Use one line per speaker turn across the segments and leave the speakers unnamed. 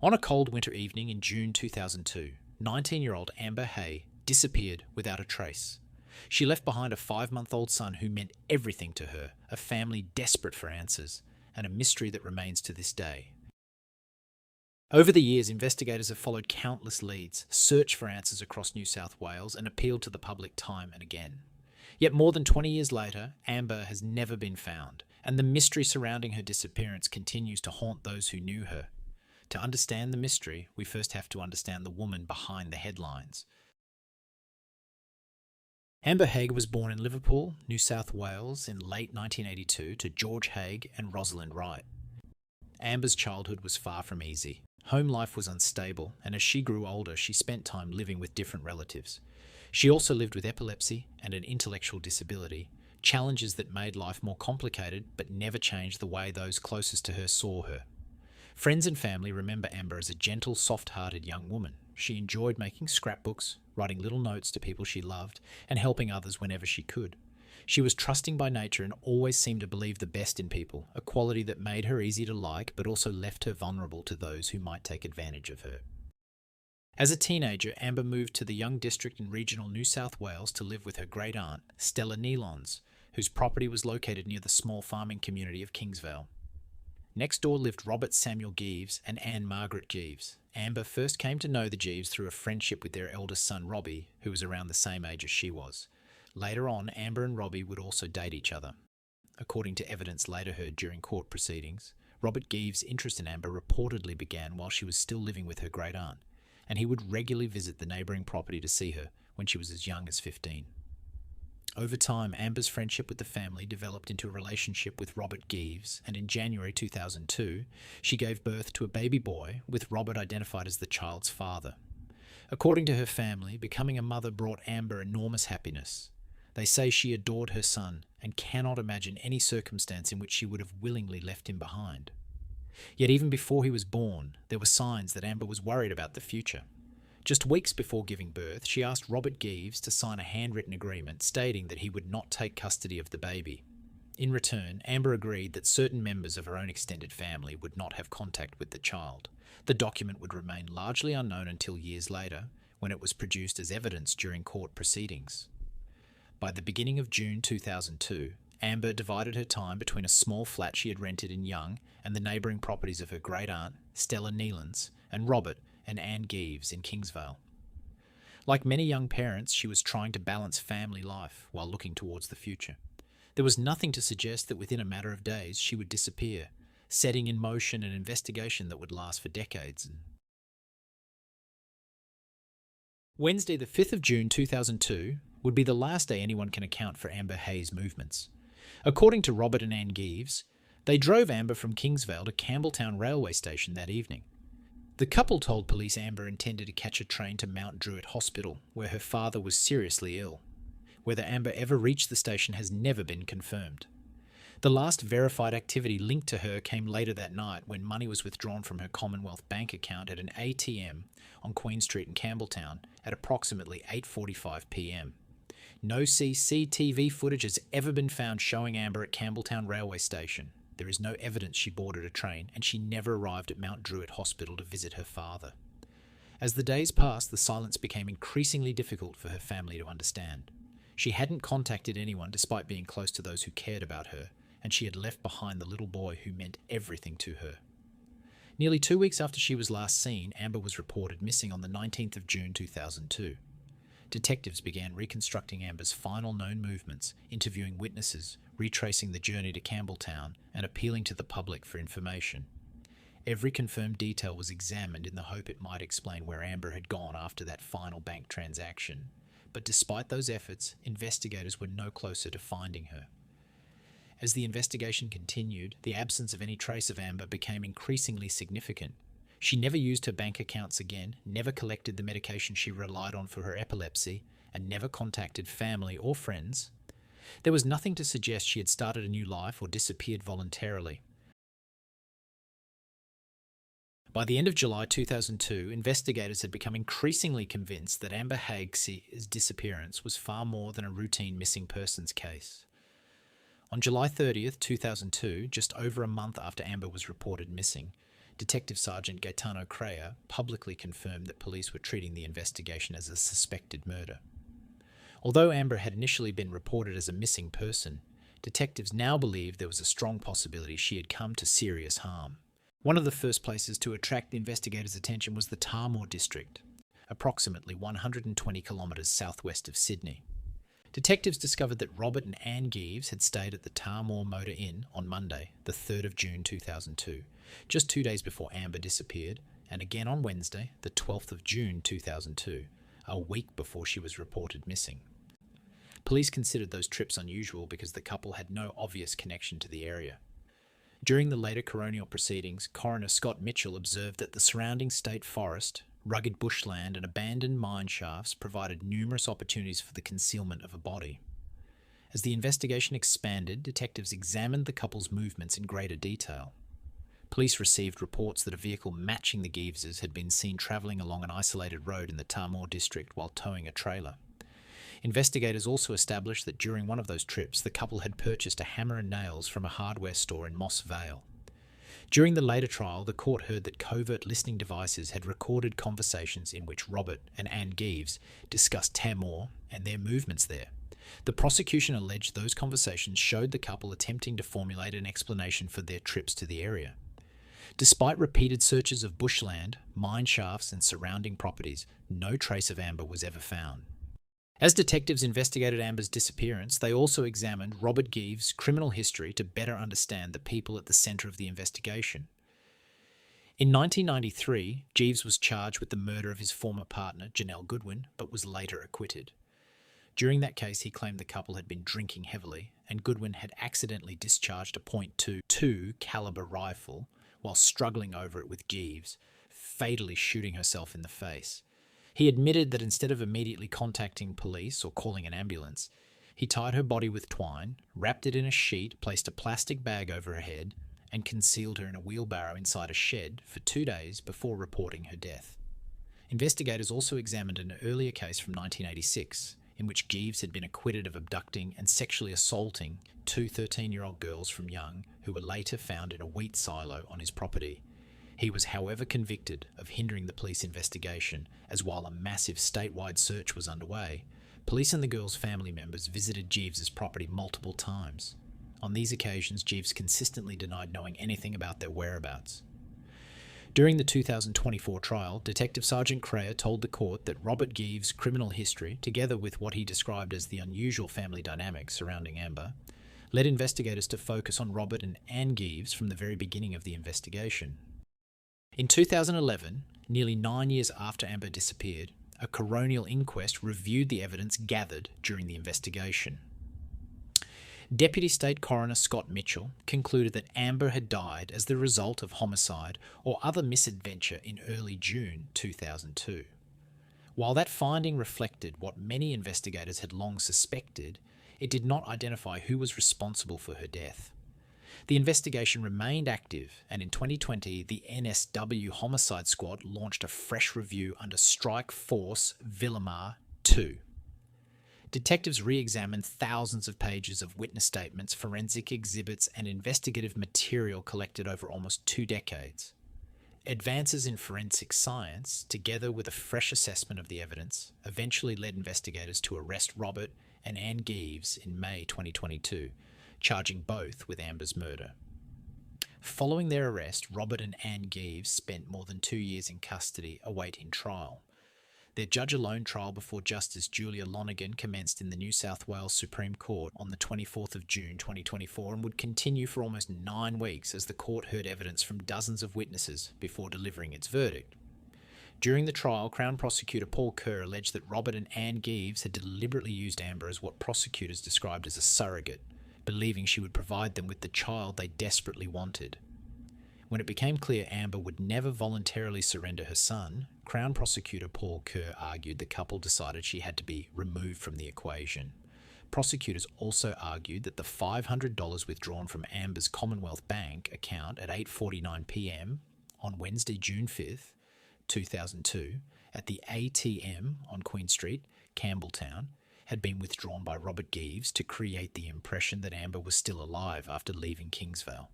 On a cold winter evening in June 2002, 19-year-old Amber Haigh disappeared without a trace. She left behind a 5-month-old son who meant everything to her, a family desperate for answers, and a mystery that remains to this day. Over the years, investigators have followed countless leads, searched for answers across New South Wales, and appealed to the public time and again. Yet more than 20 years later, Amber has never been found, and the mystery surrounding her disappearance continues to haunt those who knew her. To understand the mystery, we first have to understand the woman behind the headlines. Amber Haigh was born in Liverpool, New South Wales in late 1982 to George Haigh and Rosalind Wright. Amber's childhood was far from easy. Home life was unstable, and as she grew older, she spent time living with different relatives. She also lived with epilepsy and an intellectual disability, challenges that made life more complicated but never changed the way those closest to her saw her. Friends and family remember Amber as a gentle, soft-hearted young woman. She enjoyed making scrapbooks, writing little notes to people she loved, and helping others whenever she could. She was trusting by nature and always seemed to believe the best in people, a quality that made her easy to like but also left her vulnerable to those who might take advantage of her. As a teenager, Amber moved to the Young District in regional New South Wales to live with her great-aunt, Stella Nealons, whose property was located near the small farming community of Kingsvale. Next door lived Robert Samuel Geeves and Anne Margaret Geeves. Amber first came to know the Geeves through a friendship with their eldest son Robbie, who was around the same age as she was. Later on, Amber and Robbie would also date each other. According to evidence later heard during court proceedings, Robert Geeves' interest in Amber reportedly began while she was still living with her great-aunt, and he would regularly visit the neighbouring property to see her when she was as young as 15. Over time, Amber's friendship with the family developed into a relationship with Robert Geeves, and in January 2002, she gave birth to a baby boy, with Robert identified as the child's father. According to her family, becoming a mother brought Amber enormous happiness. They say she adored her son and cannot imagine any circumstance in which she would have willingly left him behind. Yet even before he was born, there were signs that Amber was worried about the future. Just weeks before giving birth, she asked Robert Geeves to sign a handwritten agreement stating that he would not take custody of the baby. In return, Amber agreed that certain members of her own extended family would not have contact with the child. The document would remain largely unknown until years later, when it was produced as evidence during court proceedings. By the beginning of June 2002, Amber divided her time between a small flat she had rented in Young and the neighbouring properties of her great-aunt, Stella Nealons, and Robert and Anne Geeves in Kingsvale. Like many young parents, she was trying to balance family life while looking towards the future. There was nothing to suggest that within a matter of days she would disappear, setting in motion an investigation that would last for decades. Wednesday, the 5th of June 2002, would be the last day anyone can account for Amber Haigh's movements. According to Robert and Anne Geeves, they drove Amber from Kingsvale to Campbelltown Railway Station that evening. The couple told police Amber intended to catch a train to Mount Druitt Hospital, where her father was seriously ill. Whether Amber ever reached the station has never been confirmed. The last verified activity linked to her came later that night when money was withdrawn from her Commonwealth Bank account at an ATM on Queen Street in Campbelltown at approximately 8:45 p.m. No CCTV footage has ever been found showing Amber at Campbelltown Railway Station. There is no evidence she boarded a train, and she never arrived at Mount Druitt Hospital to visit her father. As the days passed, the silence became increasingly difficult for her family to understand. She hadn't contacted anyone despite being close to those who cared about her, and she had left behind the little boy who meant everything to her. Nearly 2 weeks after she was last seen, Amber was reported missing on the 19th of June 2002. Detectives began reconstructing Amber's final known movements, interviewing witnesses, retracing the journey to Campbelltown, and appealing to the public for information. Every confirmed detail was examined in the hope it might explain where Amber had gone after that final bank transaction. But despite those efforts, investigators were no closer to finding her. As the investigation continued, the absence of any trace of Amber became increasingly significant. She never used her bank accounts again, never collected the medication she relied on for her epilepsy, and never contacted family or friends. There was nothing to suggest she had started a new life or disappeared voluntarily. By the end of July 2002, investigators had become increasingly convinced that Amber Haigh's disappearance was far more than a routine missing persons case. On July 30th, 2002, just over a month after Amber was reported missing, Detective Sergeant Gaetano Crea publicly confirmed that police were treating the investigation as a suspected murder. Although Amber had initially been reported as a missing person, detectives now believed there was a strong possibility she had come to serious harm. One of the first places to attract the investigators' attention was the Tarmore district, approximately 120 kilometres southwest of Sydney. Detectives discovered that Robert and Anne Geeves had stayed at the Tarmore Motor Inn on Monday, the 3rd of June 2002, just 2 days before Amber disappeared, and again on Wednesday, the 12th of June 2002, a week before she was reported missing. Police considered those trips unusual because the couple had no obvious connection to the area. During the later coronial proceedings, Coroner Scott Mitchell observed that the surrounding state forest, rugged bushland and abandoned mine shafts provided numerous opportunities for the concealment of a body. As the investigation expanded, detectives examined the couple's movements in greater detail. Police received reports that a vehicle matching the Geeveses had been seen travelling along an isolated road in the Tarmore district while towing a trailer. Investigators also established that during one of those trips, the couple had purchased a hammer and nails from a hardware store in Moss Vale. During the later trial, the court heard that covert listening devices had recorded conversations in which Robert and Anne Geeves discussed Tarmore and their movements there. The prosecution alleged those conversations showed the couple attempting to formulate an explanation for their trips to the area. Despite repeated searches of bushland, mine shafts and surrounding properties, no trace of Amber was ever found. As detectives investigated Amber's disappearance, they also examined Robert Geeves' criminal history to better understand the people at the centre of the investigation. In 1993, Geeves was charged with the murder of his former partner, Janelle Goodwin, but was later acquitted. During that case, he claimed the couple had been drinking heavily, and Goodwin had accidentally discharged a .22 caliber rifle while struggling over it with Geeves, fatally shooting herself in the face. He admitted that instead of immediately contacting police or calling an ambulance, he tied her body with twine, wrapped it in a sheet, placed a plastic bag over her head, and concealed her in a wheelbarrow inside a shed for 2 days before reporting her death. Investigators also examined an earlier case from 1986, in which Geeves had been acquitted of abducting and sexually assaulting 2 13-year-old girls from Young who were later found in a wheat silo on his property. He was, however, convicted of hindering the police investigation, as while a massive statewide search was underway, police and the girls' family members visited Geeves' property multiple times. On these occasions, Geeves consistently denied knowing anything about their whereabouts. During the 2024 trial, Detective Sergeant Crea told the court that Robert Geeves' criminal history, together with what he described as the unusual family dynamics surrounding Amber, led investigators to focus on Robert and Anne Geeves from the very beginning of the investigation. In 2011, nearly 9 years after Amber disappeared, a coronial inquest reviewed the evidence gathered during the investigation. Deputy State Coroner Scott Mitchell concluded that Amber had died as the result of homicide or other misadventure in early June 2002. While that finding reflected what many investigators had long suspected, it did not identify who was responsible for her death. The investigation remained active, and in 2020, the NSW Homicide Squad launched a fresh review under Strike Force Villamar 2. Detectives re-examined thousands of pages of witness statements, forensic exhibits, and investigative material collected over almost 2 decades. Advances in forensic science, together with a fresh assessment of the evidence, eventually led investigators to arrest Robert and Anne Geeves in May 2022, charging both with Amber's murder. Following their arrest, Robert and Anne Geeves spent more than 2 years in custody awaiting trial. Their judge-alone trial before Justice Julia Lonergan commenced in the New South Wales Supreme Court on the 24th of June 2024 and would continue for almost 9 weeks as the court heard evidence from dozens of witnesses before delivering its verdict. During the trial, Crown Prosecutor Paul Kerr alleged that Robert and Anne Geeves had deliberately used Amber as what prosecutors described as a surrogate, believing she would provide them with the child they desperately wanted. When it became clear Amber would never voluntarily surrender her son, Crown Prosecutor Paul Kerr argued the couple decided she had to be removed from the equation. Prosecutors also argued that the $500 withdrawn from Amber's Commonwealth Bank account at 8:49 p.m. on Wednesday, June 5th, 2002, at the ATM on Queen Street, Campbelltown, had been withdrawn by Robert Geeves to create the impression that Amber was still alive after leaving Kingsvale.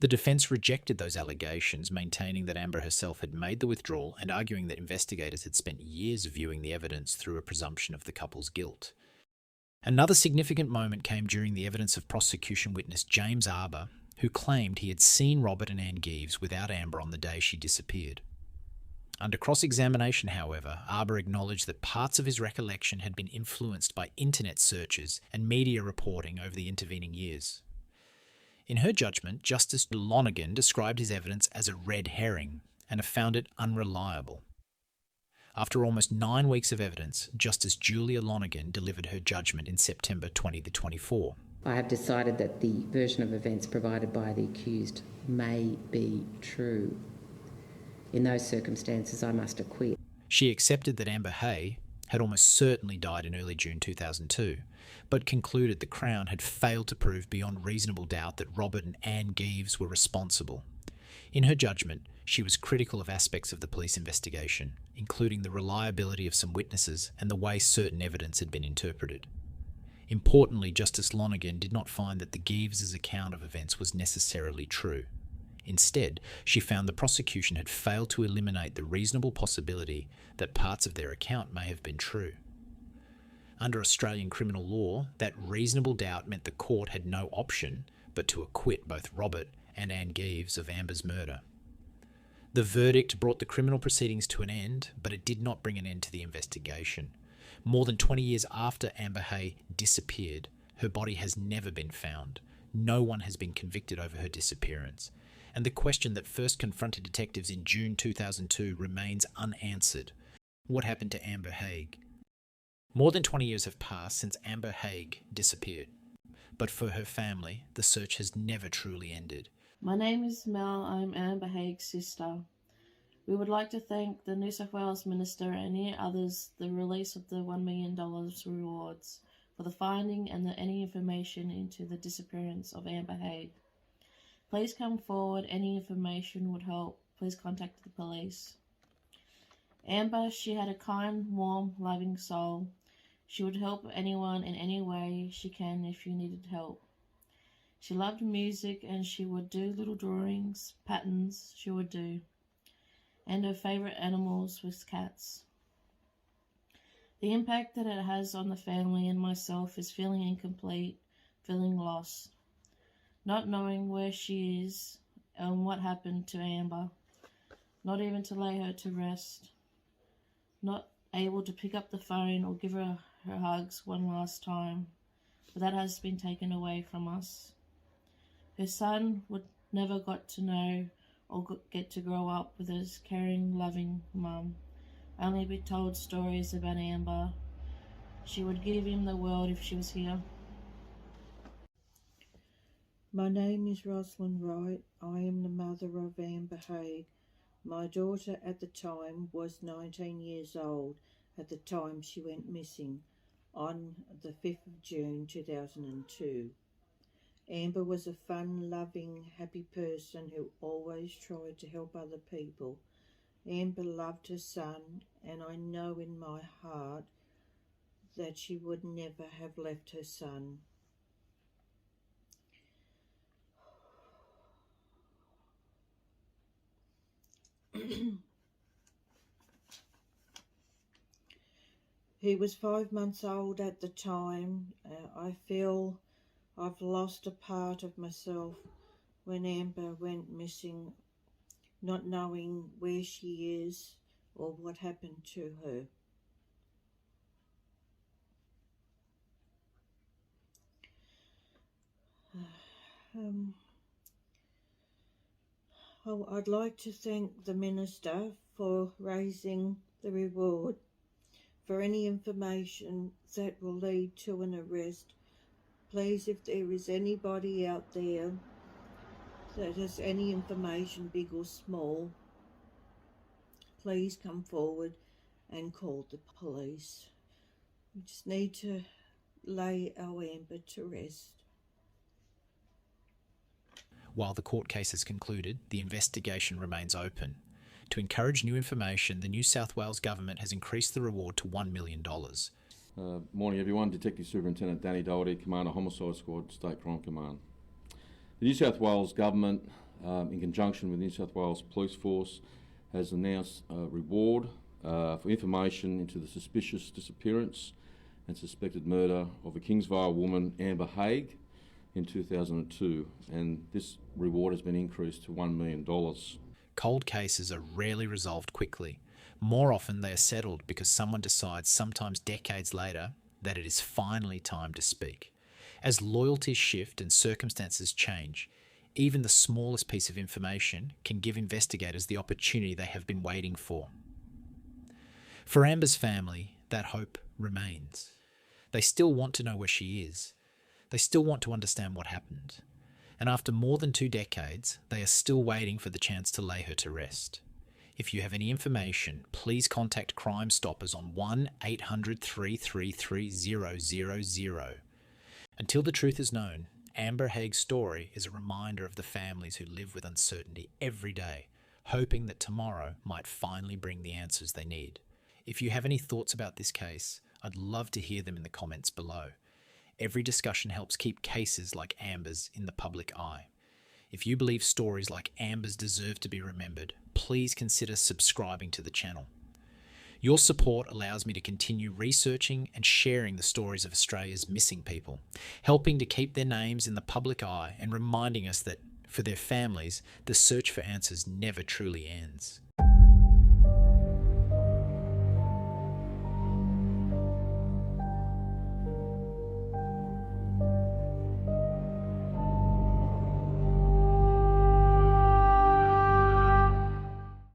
The defence rejected those allegations, maintaining that Amber herself had made the withdrawal and arguing that investigators had spent years viewing the evidence through a presumption of the couple's guilt. Another significant moment came during the evidence of prosecution witness James Arbour, who claimed he had seen Robert and Anne Geeves without Amber on the day she disappeared. Under cross-examination, however, Arbour acknowledged that parts of his recollection had been influenced by internet searches and media reporting over the intervening years. In her judgment, Justice Lonergan described his evidence as a red herring and found it unreliable. After almost 9 weeks of evidence, Justice Julia Lonergan delivered her judgment in September 2024.
I have decided that the version of events provided by the accused may be true. In those circumstances, I must acquit.
She accepted that Amber Haigh had almost certainly died in early June 2002, but concluded the Crown had failed to prove beyond reasonable doubt that Robert and Anne Geeves were responsible. In her judgment, she was critical of aspects of the police investigation, including the reliability of some witnesses and the way certain evidence had been interpreted. Importantly, Justice Lonergan did not find that the Geeves' account of events was necessarily true. Instead, she found the prosecution had failed to eliminate the reasonable possibility that parts of their account may have been true. Under Australian criminal law, that reasonable doubt meant the court had no option but to acquit both Robert and Anne Geeves of Amber's murder. The verdict brought the criminal proceedings to an end, but it did not bring an end to the investigation. More than 20 years after Amber Haigh disappeared, her body has never been found. No one has been convicted over her disappearance. And the question that first confronted detectives in June 2002 remains unanswered. What happened to Amber Haigh? More than 20 years have passed since Amber Haigh disappeared. But for her family, the search has never truly ended.
My name is Mel. I'm Amber Haigh's sister. We would like to thank the New South Wales Minister and any others the release of the $1 million rewards for the finding and any information into the disappearance of Amber Haigh. Please come forward. Any information would help. Please contact the police. Amber, she had a kind, warm, loving soul. She would help anyone in any way she can if you needed help. She loved music and she would do little drawings, patterns she would do. And her favourite animals was cats. The impact that it has on the family and myself is feeling incomplete, feeling lost. Not knowing where she is and what happened to Amber, not even to lay her to rest, not able to pick up the phone or give her hugs one last time, but that has been taken away from us. Her son would never got to know or get to grow up with his caring, loving mum, only be told stories about Amber. She would give him the world if she was here.
My name is Rosalind Wright. I am the mother of Amber Haigh. My daughter at the time was 19 years old at the time she went missing on the 5th of June 2002. Amber was a fun, loving, happy person who always tried to help other people. Amber loved her son, and I know in my heart that she would never have left her son. He was 5 months old at the time. I feel I've lost a part of myself when Amber went missing, not knowing where she is or what happened to her. I'd like to thank the Minister for raising the reward for any information that will lead to an arrest. Please, if there is anybody out there that has any information, big or small, please come forward and call the police. We just need to lay our Amber to rest.
While the court case has concluded, the investigation remains open. To encourage new information, the New South Wales Government has increased the reward to $1 million.
Morning everyone, Detective Superintendent Danny Doherty, Commander Homicide Squad, State Crime Command. The New South Wales Government in conjunction with the New South Wales Police Force, has announced a reward for information into the suspicious disappearance and suspected murder of a Kingsvale woman, Amber Haigh, in 2002, and this reward has been increased to $1 million.
Cold cases are rarely resolved quickly. More often they are settled because someone decides, sometimes decades later, that it is finally time to speak. As loyalties shift and circumstances change, even the smallest piece of information can give investigators the opportunity they have been waiting for. For Amber's family, that hope remains. They still want to know where she is. They still want to understand what happened. And after more than 2 decades, they are still waiting for the chance to lay her to rest. If you have any information, please contact Crime Stoppers on 1-800-333-000. Until the truth is known, Amber Haigh's story is a reminder of the families who live with uncertainty every day, hoping that tomorrow might finally bring the answers they need. If you have any thoughts about this case, I'd love to hear them in the comments below. Every discussion helps keep cases like Amber's in the public eye. If you believe stories like Amber's deserve to be remembered, please consider subscribing to the channel. Your support allows me to continue researching and sharing the stories of Australia's missing people, helping to keep their names in the public eye and reminding us that, for their families, the search for answers never truly ends.